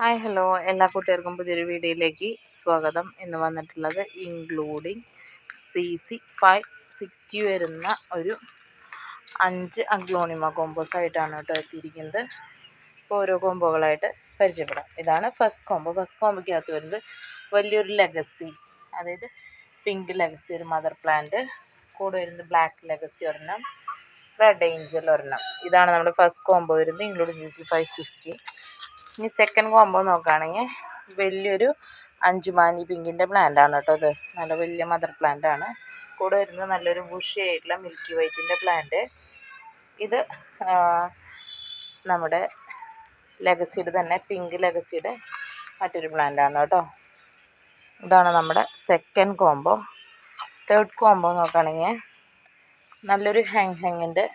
Hi hello എല്ലാ കൂട്ടുകാർക്കും പുതിയൊരു വീഡിയോയിലേക്ക് സ്വാഗതം. ഇന്ന് വന്നിട്ടുള്ളത് ഇൻക്ലൂഡിങ് CC560 വരുന്ന ഒരു 5 അഗ്ലോണിമ കോമ്പോസ് ആയിട്ടാണ് കേട്ടോ എത്തിയിരിക്കുന്നത്. ഇപ്പോൾ ഓരോ കോമ്പോകളായിട്ട് പരിചയപ്പെടാം. ഇതാണ് ഫസ്റ്റ് കോമ്പോ. ഫസ്റ്റ് കോമ്പോയ്ക്കകത്ത് വരുന്നത് വലിയൊരു ലെഗസി, അതായത് പിങ്ക് ലെഗസി ഒരു മദർ പ്ലാന്റ്, കൂടെ വരുന്നത് ബ്ലാക്ക് ലെഗസി ഒരെണ്ണം, റെഡ് ഏഞ്ചൽ ഒരെണ്ണം. ഇതാണ് നമ്മുടെ ഫസ്റ്റ് കോമ്പോ വരുന്നത് ഇൻക്ലൂഡിങ് CC560. ഇനി സെക്കൻഡ് കോമ്പോ നോക്കുകയാണെങ്കിൽ വലിയൊരു അഞ്ചുമാനി പിങ്കിൻ്റെ പ്ലാന്റ് ആണ് കേട്ടോ. ഇത് നല്ല വലിയ മദർ പ്ലാന്റ് ആണ്. കൂടെ വരുന്നത് നല്ലൊരു ബുഷി ആയിട്ടുള്ള മിൽക്കി വൈറ്റിൻ്റെ പ്ലാന്റ്. ഇത് നമ്മുടെ ലെഗസിയുടെ തന്നെ പിങ്ക് ലെഗസിയുടെ മറ്റൊരു പ്ലാന്റ് ആണ് കേട്ടോ. ഇതാണ് നമ്മുടെ സെക്കൻഡ് കോമ്പോ. തേർഡ് കോമ്പോ നോക്കുകയാണെങ്കിൽ നല്ലൊരു ഹാങ്ങിൻ്റെ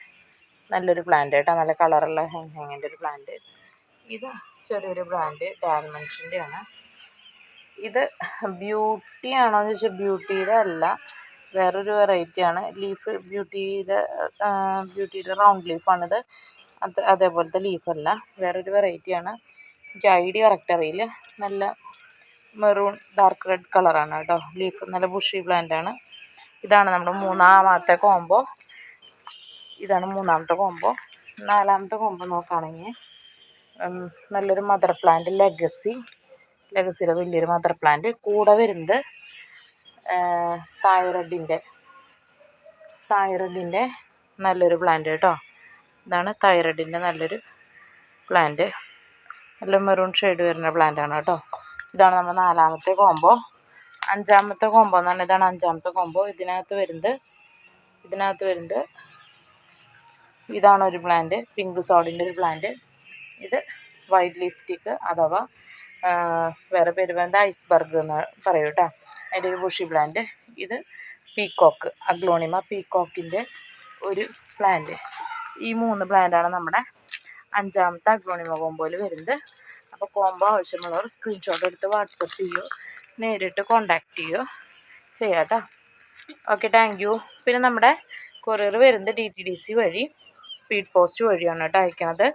നല്ലൊരു പ്ലാന്റ് കേട്ടോ. നല്ല കളറുള്ള ഹാങ്ങിൻ്റെ ഒരു പ്ലാന്റ്. ഇത് ചെറിയൊരു പ്ലാന്റ് ഡാൽമൻഷിൻ്റെ ആണ്. ഇത് ബ്യൂട്ടി ആണോ എന്ന് ചോദിച്ചാൽ ബ്യൂട്ടിയുടെ അല്ല, വേറൊരു വെറൈറ്റിയാണ്. ലീഫ് ബ്യൂട്ടിയുടെ റൗണ്ട് ലീഫാണിത്. അതേപോലത്തെ ലീഫല്ല, വേറൊരു വെറൈറ്റിയാണ്. എനിക്ക് ഐഡിയ കറക്റ്റ് അറിയില്ല. നല്ല മെറൂൺ ഡാർക്ക് റെഡ് കളറാണ് കേട്ടോ. ലീഫ് നല്ല ബുഷി പ്ലാന്റ് ആണ്. ഇതാണ് നമ്മുടെ മൂന്നാമത്തെ കോമ്പോ. നാലാമത്തെ കോമ്പോ നോക്കുകയാണെങ്കിൽ നല്ലൊരു മദർ പ്ലാന്റ് ലെഗസിയുടെ വലിയൊരു മദർ പ്ലാന്റ്. കൂടെ വരുന്നത് തായ്റഡിൻ്റെ നല്ലൊരു പ്ലാന്റ് കേട്ടോ. ഇതാണ് തായ്റഡിൻ്റെ നല്ലൊരു പ്ലാന്റ്. നല്ല മെറൂൺ ഷെയ്ഡ് വരുന്ന പ്ലാന്റ് ആണ് കേട്ടോ. ഇതാണ് നമ്മുടെ നാലാമത്തെ കോമ്പോ. അഞ്ചാമത്തെ കോമ്പോ എന്ന് പറഞ്ഞാൽ ഇതാണ് അഞ്ചാമത്തെ കോമ്പോ. ഇതിനകത്ത് വരുന്നത് ഇതാണ് ഒരു പ്ലാന്റ്, പിങ്ക് സോഡിൻ്റെ ഒരു പ്ലാന്റ്. ഇത് വൈറ്റ് ലിപ്റ്റിക് അഥവാ വേറെ പേര് പറയുന്നത് ഐസ്ബർഗ് എന്ന് പറയും കേട്ടോ. അതിൻ്റെ ഒരു ബുഷി പ്ലാന്റ്. ഇത് പീക്കോക്ക്, അഗ്ലോണിമ പീക്കോക്കിൻ്റെ ഒരു പ്ലാന്റ്. ഈ 3 പ്ലാന്റാണ് നമ്മുടെ അഞ്ചാമത്തെ അഗ്ലോണിമ കോമ്പോയിൽ വരുന്നത്. അപ്പോൾ കോമ്പോ ആവശ്യമുള്ളവർ സ്ക്രീൻഷോട്ട് എടുത്ത് വാട്സപ്പ് ചെയ്യുകയോ നേരിട്ട് കോണ്ടാക്ട് ചെയ്യുകയോ ചെയ്യാം കേട്ടോ. Okay, thank you. പിന്നെ നമ്മുടെ കൊറിയർ വരുന്നത് DTDC വഴി, സ്പീഡ് പോസ്റ്റ് വഴിയാണ് കേട്ടോ അയക്കുന്നത്.